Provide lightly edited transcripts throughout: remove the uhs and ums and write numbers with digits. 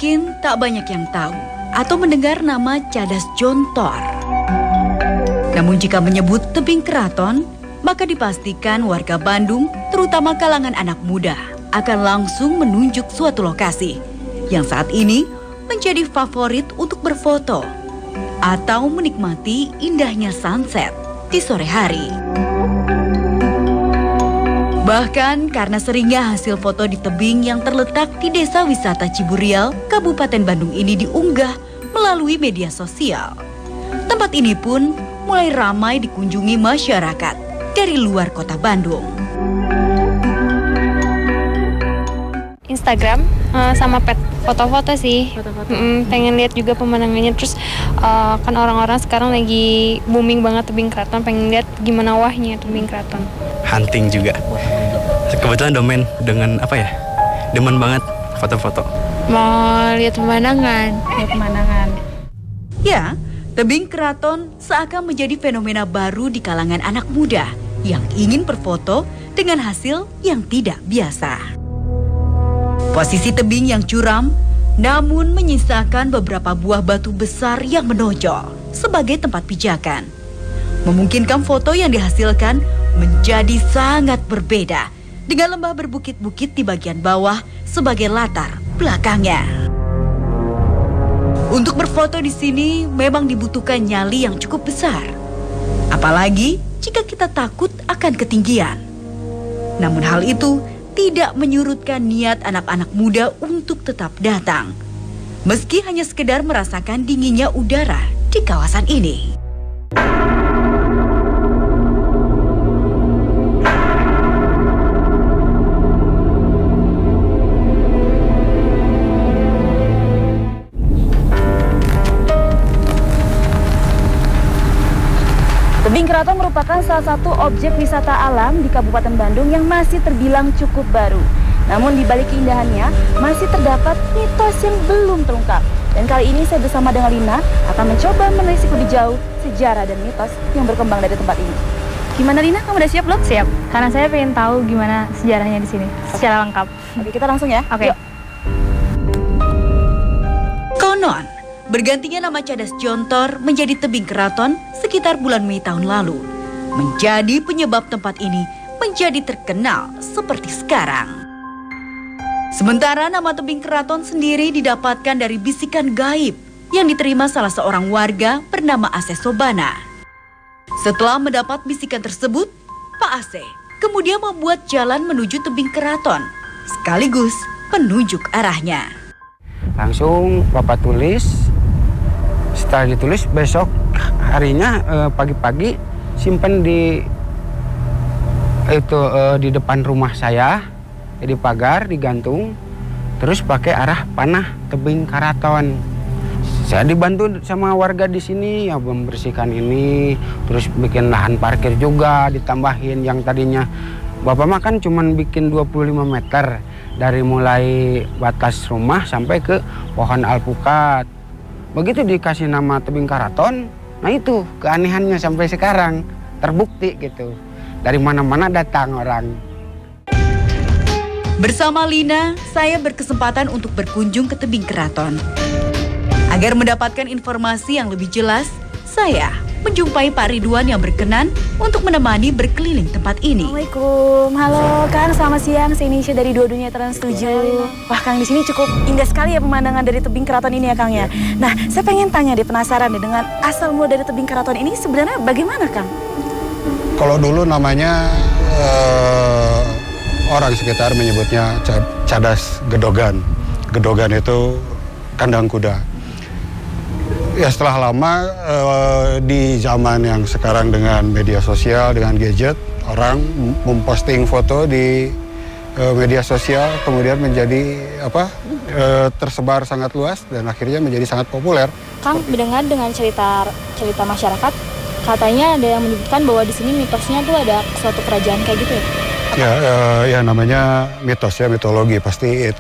Mungkin tak banyak yang tahu atau mendengar nama Cadas Jontor. Namun jika menyebut tebing keraton, maka dipastikan warga Bandung, terutama kalangan anak muda, akan langsung menunjuk suatu lokasi yang saat ini menjadi favorit untuk berfoto atau menikmati indahnya sunset di sore hari. Bahkan karena seringnya hasil foto di tebing yang terletak di Desa Wisata Ciburial, Kabupaten Bandung ini diunggah melalui media sosial. Tempat ini pun mulai ramai dikunjungi masyarakat dari luar kota Bandung. Instagram sama pet foto-foto sih. Pengen lihat juga pemandangannya. Terus kan orang-orang sekarang lagi booming banget tebing keraton. Pengen lihat gimana wahnya tebing keraton. Hunting juga. Kebetulan domain dengan demen banget foto-foto. Mau lihat pemandangan. Ya, tebing keraton seakan menjadi fenomena baru di kalangan anak muda yang ingin berfoto dengan hasil yang tidak biasa. Posisi tebing yang curam, namun menyisakan beberapa buah batu besar yang menonjol sebagai tempat pijakan. Memungkinkan foto yang dihasilkan menjadi sangat berbeda dengan lembah berbukit-bukit di bagian bawah sebagai latar belakangnya. Untuk berfoto di sini memang dibutuhkan nyali yang cukup besar. Apalagi jika kita takut akan ketinggian. Namun hal itu tidak menyurutkan niat anak-anak muda untuk tetap datang. Meski hanya sekedar merasakan dinginnya udara di kawasan ini. Tebing Keraton merupakan salah satu objek wisata alam di Kabupaten Bandung yang masih terbilang cukup baru. Namun di balik keindahannya masih terdapat mitos yang belum terungkap. Dan kali ini saya bersama dengan Lina akan mencoba menelisik lebih jauh sejarah dan mitos yang berkembang dari tempat ini. Gimana Lina, kamu udah siap belum? Siap. Karena saya pengen tahu gimana sejarahnya di sini secara lengkap. Oke, kita langsung ya. Oke. Yuk. Konon, bergantinya nama Cadas Jontor menjadi tebing keraton sekitar bulan Mei tahun lalu, menjadi penyebab tempat ini menjadi terkenal seperti sekarang. Sementara nama tebing keraton sendiri didapatkan dari bisikan gaib yang diterima salah seorang warga bernama Ase Sobana. Setelah mendapat bisikan tersebut, Pak Ase kemudian membuat jalan menuju tebing keraton, sekaligus penunjuk arahnya. Langsung Bapak tulis, setelah ditulis besok harinya pagi-pagi simpan di depan rumah saya, di pagar digantung, terus pakai arah panah tebing keraton. Saya dibantu sama warga di sini ya membersihkan ini, terus bikin lahan parkir juga ditambahin yang tadinya Bapak mah kan cuman bikin 25 meter dari mulai batas rumah sampai ke pohon alpukat. Begitu dikasih nama tebing keraton, nah itu keanehannya sampai sekarang terbukti gitu. Dari mana-mana datang orang. Bersama Lina, saya berkesempatan untuk berkunjung ke tebing keraton. Agar mendapatkan informasi yang lebih jelas, saya menjumpai Pak Ridwan yang berkenan untuk menemani berkeliling tempat ini. Assalamualaikum, halo Kang, selamat siang. Saya Nisha dari Dua Dunia Trans 7. Wah Kang, di sini cukup indah sekali ya pemandangan dari tebing keraton ini ya Kang ya. Nah, saya pengen tanya deh, penasaran deh dengan asal mula dari tebing keraton ini sebenarnya bagaimana Kang? Kalau dulu namanya orang sekitar menyebutnya Cadas Gedogan. Gedogan itu kandang kuda. Ya setelah lama di zaman yang sekarang dengan media sosial, dengan gadget, orang memposting foto di media sosial, kemudian menjadi tersebar sangat luas dan akhirnya menjadi sangat populer. Kang, mendengar dengan cerita masyarakat, katanya ada yang menyebutkan bahwa di sini mitosnya tuh ada suatu kerajaan kayak gitu ya? Ya namanya mitos ya, mitologi pasti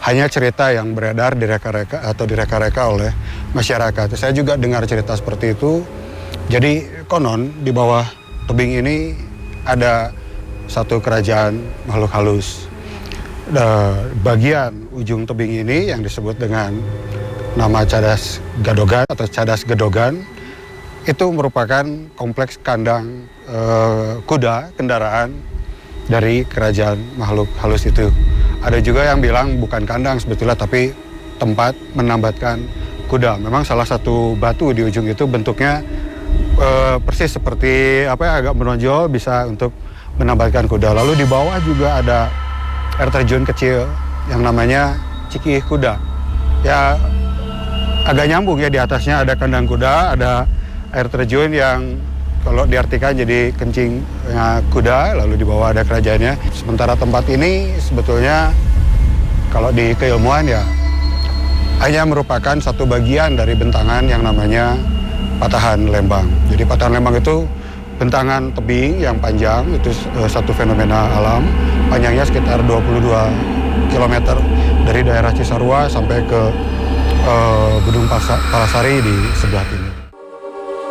hanya cerita yang beredar direka-reka oleh masyarakat. Saya juga dengar cerita seperti itu. Jadi konon di bawah tebing ini ada satu kerajaan makhluk halus. bagian ujung tebing ini yang disebut dengan nama Cadas Gadogan atau Cadas Gedogan itu merupakan kompleks kandang kuda kendaraan dari kerajaan makhluk halus itu. Ada juga yang bilang bukan kandang sebetulnya tapi tempat menambatkan kuda. Memang salah satu batu di ujung itu bentuknya persis seperti agak menonjol bisa untuk menambatkan kuda. Lalu di bawah juga ada air terjun kecil yang namanya Cikih Kuda. Ya agak nyambung ya, di atasnya ada kandang kuda, ada air terjun yang kalau diartikan jadi kencing kuda, lalu di bawah ada kerajaannya. Sementara tempat ini sebetulnya kalau di keilmuan ya hanya merupakan satu bagian dari bentangan yang namanya Patahan Lembang. Jadi Patahan Lembang itu bentangan tebing yang panjang, itu satu fenomena alam, panjangnya sekitar 22 km dari daerah Cisarua sampai ke Gunung Palasari di sebelah timur.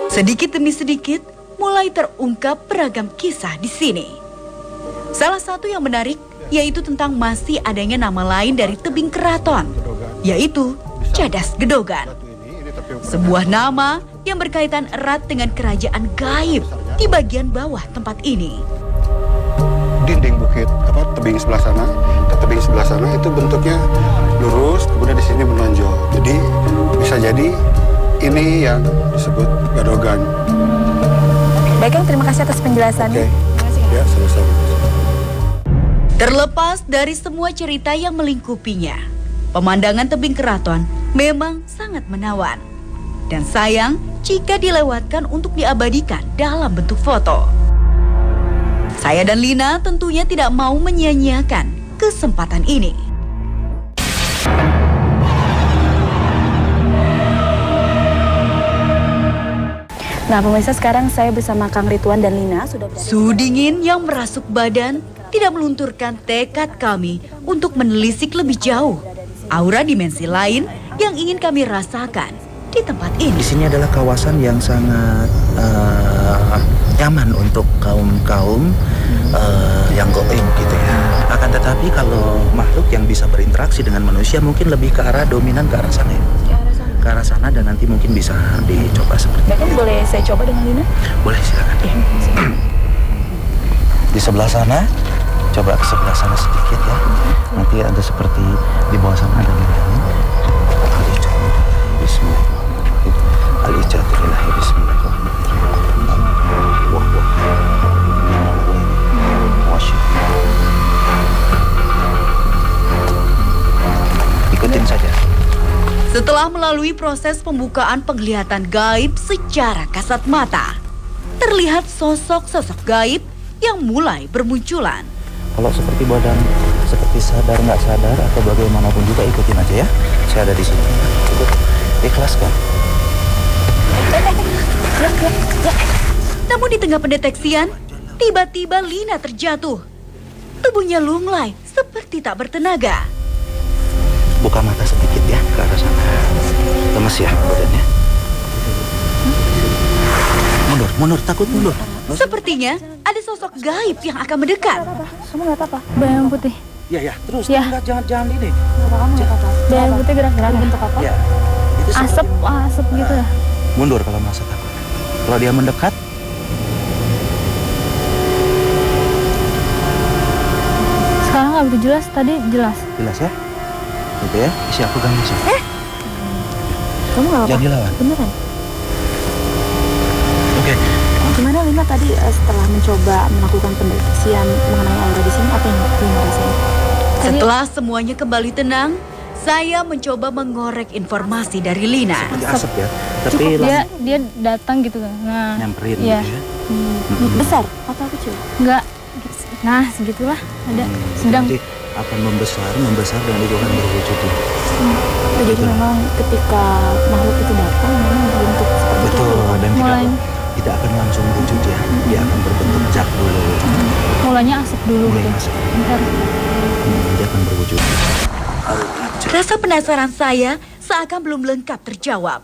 Sedikit demi sedikit mulai terungkap beragam kisah di sini. Salah satu yang menarik yaitu tentang masih adanya nama lain dari tebing keraton, yaitu Cadas Gedogan. Sebuah nama yang berkaitan erat dengan kerajaan gaib di bagian bawah tempat ini. Dinding bukit tebing sebelah sana ke tebing sebelah sana itu bentuknya lurus, kemudian di sini menonjol. Jadi bisa jadi ini yang disebut Gadogan. Baik, Kang, terima kasih atas penjelasannya. Ya, sama-sama. Terlepas dari semua cerita yang melingkupinya, pemandangan tebing keraton memang sangat menawan. Dan sayang jika dilewatkan untuk diabadikan dalam bentuk foto. Saya dan Lina tentunya tidak mau menyia-nyiakan kesempatan ini. Nah, pemirsa, sekarang saya bersama Kang Ridwan dan Lina sudah berada. Suhu dingin yang merasuk badan tidak melunturkan tekad kami untuk menelisik lebih jauh aura dimensi lain yang ingin kami rasakan di tempat ini. Di sini adalah kawasan yang sangat nyaman untuk kaum yang goib gitu ya. Akan tetapi kalau makhluk yang bisa berinteraksi dengan manusia mungkin lebih ke arah dominan ke arah sana ya. Ke arah sana dan nanti mungkin bisa dicoba seperti Bahkan itu. boleh saya coba dengan Lina? Boleh, silakan. Di sebelah sana, coba ke sebelah sana sedikit ya. Nanti ada seperti di bawah sana ada lilin. Bismillahirrahmanirrahim. Al-Ijadillah, bismillahirrahmanirrahim. Wah. Ikutin saja. Setelah melalui proses pembukaan penglihatan gaib secara kasat mata, terlihat sosok-sosok gaib yang mulai bermunculan. Kalau seperti badan, seperti sadar nggak sadar atau bagaimanapun juga ikutin aja ya. Saya ada di sini. Ikut, ikhlaskan. Namun di tengah pendeteksian, tiba-tiba Lina terjatuh. Tubuhnya lunglai seperti tak bertenaga. Buka mata sedikit ya ke arah sana. Lemes ya badannya. Mundur, takut mundur. Sepertinya ada sosok gaib yang akan mendekat. Kamu nggak apa-apa? Bayang putih. Ya, terus Ya. enggak, jangan ini. Bayang putih gerak-gerak bentuk apa? Ya. Itu Asap, seperti- asap gitu ya. Mundur kalau merasa takut. Kalau dia mendekat, Sekarang nggak begitu jelas, tadi jelas. jelas ya. Gitu ya. Isi aku ganggu sih. Kamu nggak apa-apa? Jangan dilawan. Beneran? Oke. Gimana Lina tadi setelah mencoba melakukan pendeteksian mengenai aura di sini, apa yang Lina rasain? Setelah semuanya kembali tenang, saya mencoba mengorek informasi dari Lina. Seperti asap ya. Tapi Cukup dia datang gitu kan. Nah, nyamperin iya. gitu ya. Besar atau kecil? Enggak. Nah, segitulah ada sedang. Nanti akan membesar dan itu akan berwujud. Oh, jadi memang ketika makhluk itu datang memang berbentuk seperti Betul, itu. dan Mulai. tidak akan langsung wujud ya. Dia akan berbentuk zat dulu. Mulanya asap dulu Mulai gitu. asap. Bentar. Dia akan berwujud. Rasa penasaran saya seakan belum lengkap terjawab.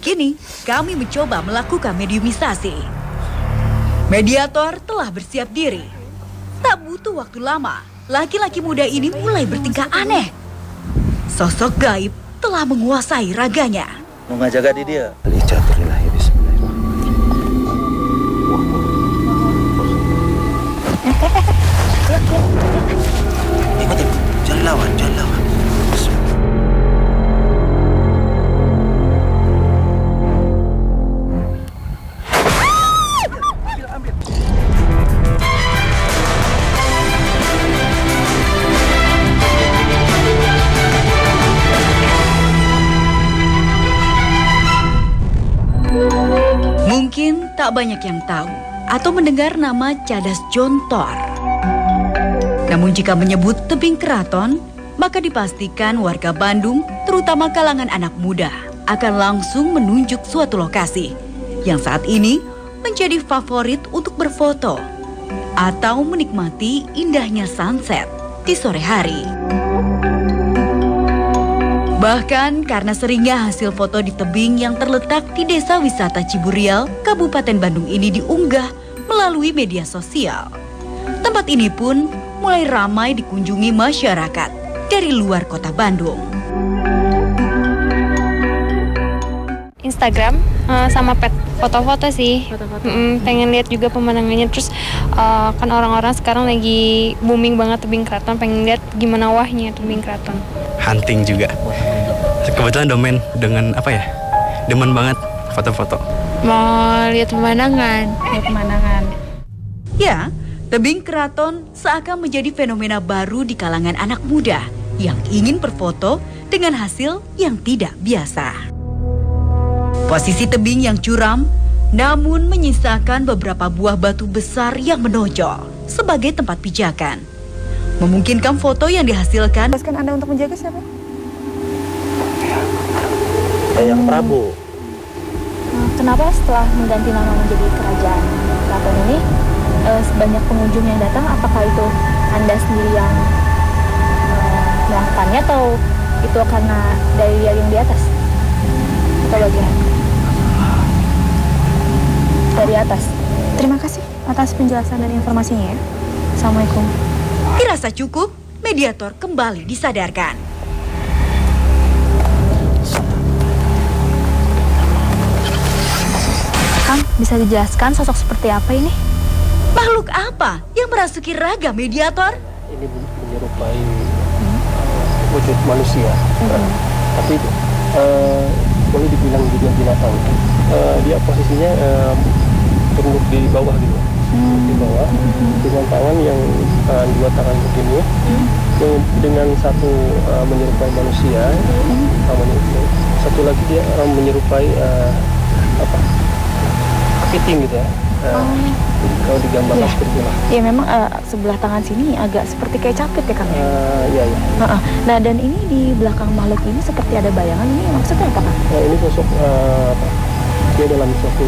Kini, kami mencoba melakukan mediumisasi. Mediator telah bersiap diri. Tak butuh waktu lama, laki-laki muda ini mulai bertingkah aneh. Sosok gaib telah menguasai raganya. Mau ngajaga di dia. Al-Ijabrillah ya bismillahirrahmanirrahim. Ikutin, jangan lawan, jangan lawan. Mungkin tak banyak yang tahu atau mendengar nama Cadas Jontor. Namun jika menyebut tebing keraton, maka dipastikan warga Bandung, terutama kalangan anak muda, akan langsung menunjuk suatu lokasi yang saat ini menjadi favorit untuk berfoto atau menikmati indahnya sunset di sore hari. Bahkan karena seringnya hasil foto di tebing yang terletak di Desa Wisata Ciburial, Kabupaten Bandung ini diunggah melalui media sosial. Tempat ini pun mulai ramai dikunjungi masyarakat dari luar kota Bandung. Instagram sama pet foto-foto sih. Pengen lihat juga pemandangannya. Terus kan orang-orang sekarang lagi booming banget tebing keraton, pengen lihat gimana wahnya tebing keraton. Hunting juga. Kebetulan domain dengan apa ya? Demen banget foto-foto. Mau lihat pemandangan. Ya, tebing keraton seakan menjadi fenomena baru di kalangan anak muda yang ingin berfoto dengan hasil yang tidak biasa. Posisi tebing yang curam, namun menyisakan beberapa buah batu besar yang menonjol sebagai tempat pijakan. Memungkinkan foto yang dihasilkan. Tugaskan Anda untuk menjaga siapa? Yang Prabu. Kenapa setelah mengganti nama menjadi Kerajaan Keraton ini sebanyak pengunjung yang datang? Apakah itu Anda sendiri yang melakukannya atau itu karena dari yang di atas? Atau bagaimana? Dari atas. Terima kasih atas penjelasan dan informasinya ya. Assalamualaikum. Dirasa cukup, mediator kembali disadarkan. Kang, bisa dijelaskan sosok seperti apa ini? Makhluk apa yang merasuki raga mediator? Ini menyerupai wujud manusia, tapi boleh dibilang juga binatang. Dia posisinya tunduk di bawah gitu, di bawah dengan tangan yang dua tangan begini, dengan satu menyerupai manusia, satu lagi dia menyerupai kepiting gitu ya. Kalau digambarkan seperti itulah. Ya memang sebelah tangan sini agak seperti kayak capit ya Kang? Iya. Nah dan ini di belakang makhluk ini seperti ada bayangan, ini maksudnya apa Kang? Nah, ini sosok dia dalam suatu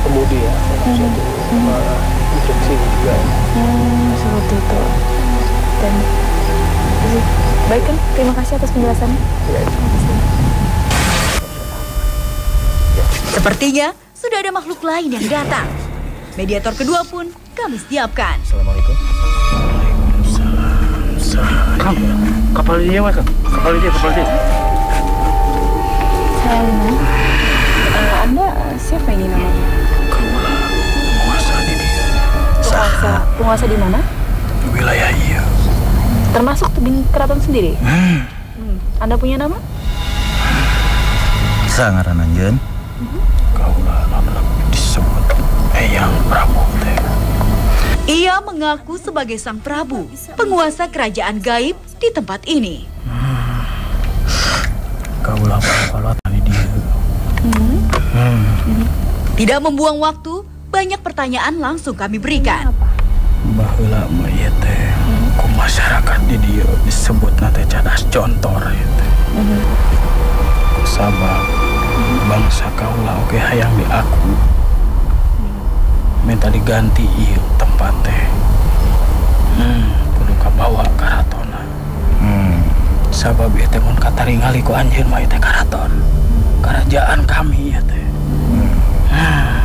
kemudi ya, suatu instruksi juga. Seperti itu. Dan baik kan, terima kasih atas penjelasannya. Sepertinya sudah ada makhluk lain yang datang. Mediator kedua pun kami siapkan. Assalamualaikum. Kang, kapal dia mas, kapal dia. Saya Lina. Anda siapa ini namanya? Penguasa di Penguasa di mana? wilayah iya. Termasuk tebing keraton sendiri? Anda punya nama? Sangaran anjeun. Kaulah lablak disebut Eyang Prabu teh. Ia mengaku sebagai Sang Prabu, penguasa kerajaan gaib di tempat ini. Kaulah kalau tadi dia. Tidak membuang waktu, banyak pertanyaan langsung kami berikan. Baheula mah ieu teh ku masyarakat di dieu disebut nate Cadas Jontor ieu teh. Sabab bangsa kaula oge hayang diaku. Minta diganti ieu tempat teh. Kudu kabawa karatona. Sabab ieu teh mun kataringali ku anjeun mah ieu teh karaton. Kerajaan kami ieu teh.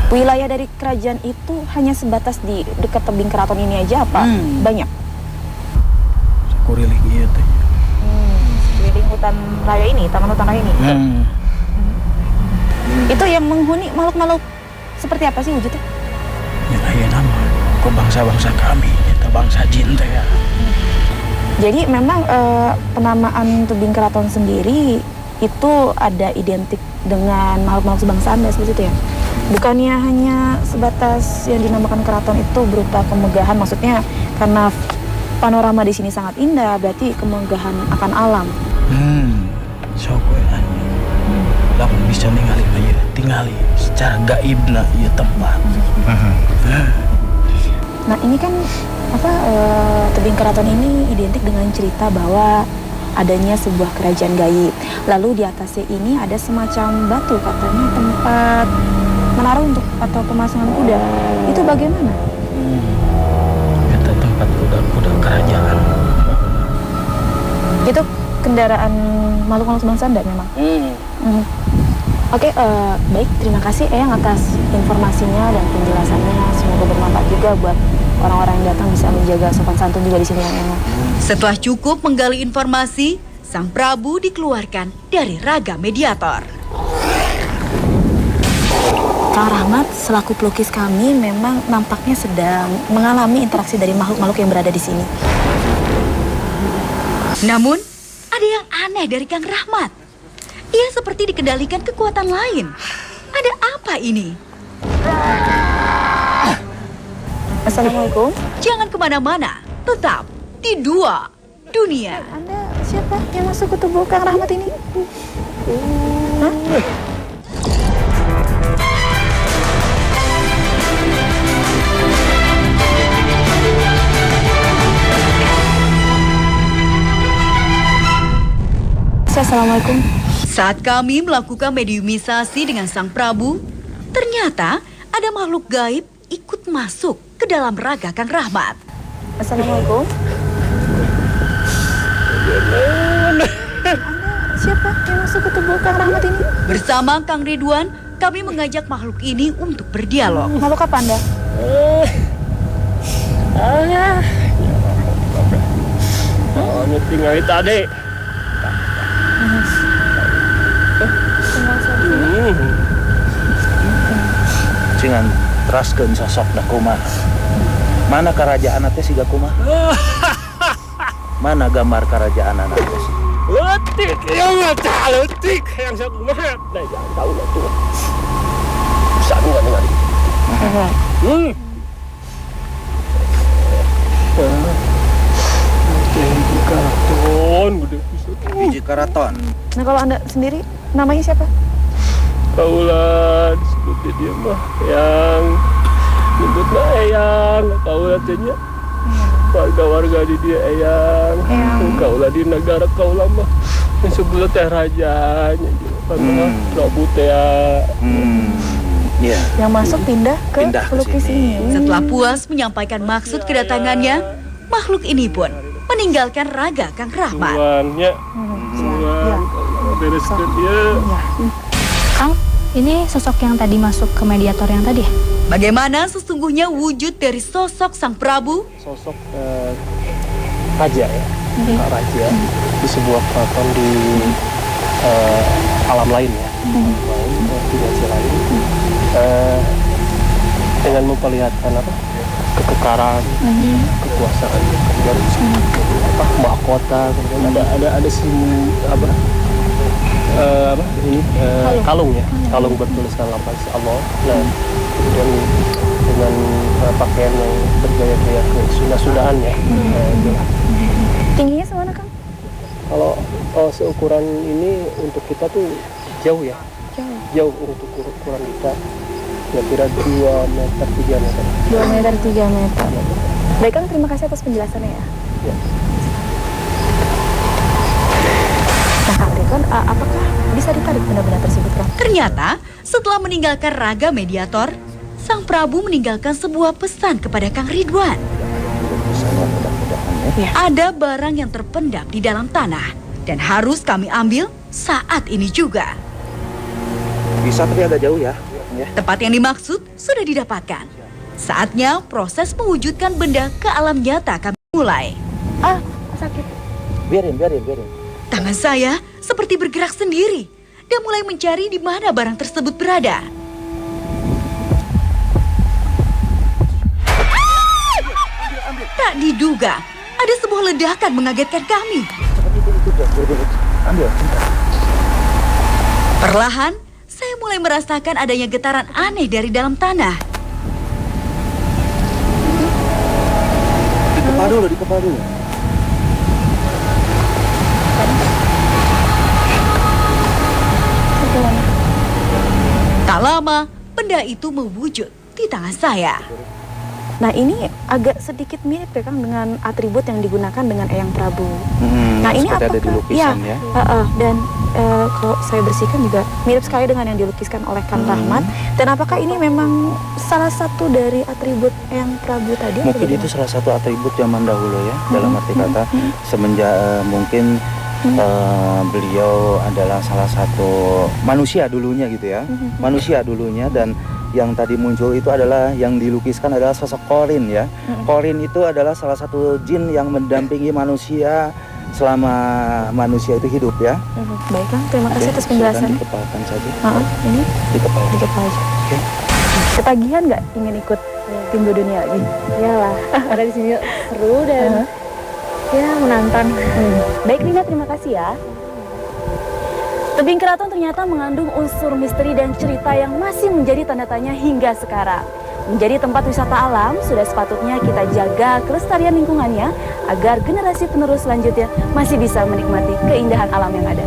Wilayah dari kerajaan itu hanya sebatas di dekat tebing keraton ini aja apa? Banyak? kuriling ieu teh. Sekeliling hutan raya ini, taman hutan raya ini. Itu yang menghuni makhluk-makhluk seperti apa sih wujudnya? Ya ayeuna mah ku bangsa-bangsa kami eta bangsa jin teh ya. Jadi memang penamaan tebing keraton sendiri itu ada identik dengan makhluk-makhluk sebangsa Anda seperti itu ya? Bukannya hanya sebatas yang dinamakan keraton itu berupa kemegahan, maksudnya karena panorama di sini sangat indah, berarti kemegahan akan alam. Sok we anjing. Lamun bisa ningali ieu tingali secara gaibna ieu tempat. Nah ini kan tebing keraton ini identik dengan cerita bahwa adanya sebuah kerajaan gaib. Lalu di atasnya ini ada semacam batu, katanya tempat menaruh untuk atau pemasangan kuda. Itu bagaimana? Eta tempat kuda-kuda kerajaan. Itu kendaraan makhluk-makhluk sebangsa Anda memang? Oke, baik. Terima kasih Eyang atas informasinya dan penjelasannya. Semoga bermanfaat juga buat orang-orang yang datang, bisa menjaga sopan santun juga di sini ya Eyang. Setelah cukup menggali informasi, Sang Prabu dikeluarkan dari raga mediator. Kang Rahmat selaku pelukis kami memang nampaknya sedang mengalami interaksi dari makhluk-makhluk yang berada di sini. Namun, ada yang aneh dari Kang Rahmat. Ia seperti dikendalikan kekuatan lain. Ada apa ini? Assalamualaikum. Jangan kemana-mana, tetap di Dua Dunia. Anda siapa yang masuk ke tubuh Kang Rahmat ini? Hah? Assalamualaikum. Saat kami melakukan mediumisasi dengan Sang Prabu, ternyata ada makhluk gaib ikut masuk ke dalam raga Kang Rahmat. Assalamualaikum. Anda siapa yang masuk ke tubuh Kang Rahmat ini? Bersama Kang Ridwan, kami mengajak makhluk ini untuk berdialog. Makhluk apa Anda? Anu tinggal tadi. Jangan teraskeun sosokna kumaha. Mana kerajaan teh siga kumaha? Mana gambar kerajaan teh? Letik, yang ngaca letik yang saya kumaha. Nah, jangan tahu lah tuh. Bisa enggak dengar? Karaton, gede bisa. Biji karaton. Nah kalau Anda sendiri namanya siapa? Kaulah disebutnya dia mah yang nyebutnya Eyang, kaulah tanya warga-warga di dia Eyang. Kaulah di negara kaulah mah yang sebelah teh rajanya karena Prabu teh. Iya. Yang masuk pindah ke pelukis ini. Setelah puas menyampaikan maksud kedatangannya, makhluk ini pun meninggalkan raga Kang Rahmat. Tuannya, tuan, bereskan dia. Kang, ini sosok yang tadi masuk ke mediator yang tadi ya? Bagaimana sesungguhnya wujud dari sosok Sang Prabu? Sosok raja ya, Kak Raja di sebuah keraton di alam lain ya, dimensi lain, dengan memperlihatkan apa kekekaran, kekuasaan, kemudian apa mahkota, kemudian ada kalung ya, kalung bertuliskan lafaz Allah. Nah, kemudian dengan pakaian yang bergaya-gaya kesunda-sundaan ya. Tingginya semana Kang? Kalau seukuran ini untuk kita tuh jauh ya, jauh untuk ukuran kita. Kira-kira 2 meter 3 meter. 2 meter 3 meter. Baik Kang, terima kasih atas penjelasannya ya. Ya. Nah Kang Ridwan, apakah bisa ditarik benda-benda tersebut Kang? Ternyata setelah meninggalkan raga mediator, Sang Prabu meninggalkan sebuah pesan kepada Kang Ridwan. Ada barang yang terpendam di dalam tanah dan harus kami ambil saat ini juga. Bisa tapi agak jauh ya. Tempat yang dimaksud sudah didapatkan. Saatnya proses mewujudkan benda ke alam nyata kami mulai. Sakit. Biarin. Tangan saya seperti bergerak sendiri dan mulai mencari di mana barang tersebut berada. Tak diduga, ada sebuah ledakan mengagetkan kami. Ambil, Perlahan, saya mulai merasakan adanya getaran aneh dari dalam tanah. Di kepala dulu. Tak lama, benda itu mewujud di tangan saya. Nah ini agak sedikit mirip ya Kang dengan atribut yang digunakan dengan Eyang Prabu. Nah ini seperti ada di apakah? lukisan ya. Dan kalau saya bersihkan juga mirip sekali dengan yang dilukiskan oleh Kang Rahmat. Dan apakah ini memang salah satu dari atribut Eyang Prabu tadi? Mungkin itu salah satu atribut zaman dahulu ya, dalam arti kata semenjak mungkin beliau adalah salah satu manusia dulunya gitu ya, manusia dulunya. Dan yang tadi muncul itu adalah yang dilukiskan adalah sosok Qorin ya. Qorin itu adalah salah satu jin yang mendampingi manusia selama manusia itu hidup ya. Baik Kang, terima kasih atas penjelasannya. Dikepalkan saja. Ini Di kepala. aja. Ketagihan nggak ingin ikut Timbu Dunia lagi? Iyalah, ada di sini seru dan ya menantang. Baik Lina, terima kasih ya. Tebing Keraton ternyata mengandung unsur misteri dan cerita yang masih menjadi tanda tanya hingga sekarang. Menjadi tempat wisata alam, sudah sepatutnya kita jaga kelestarian lingkungannya agar generasi penerus selanjutnya masih bisa menikmati keindahan alam yang ada.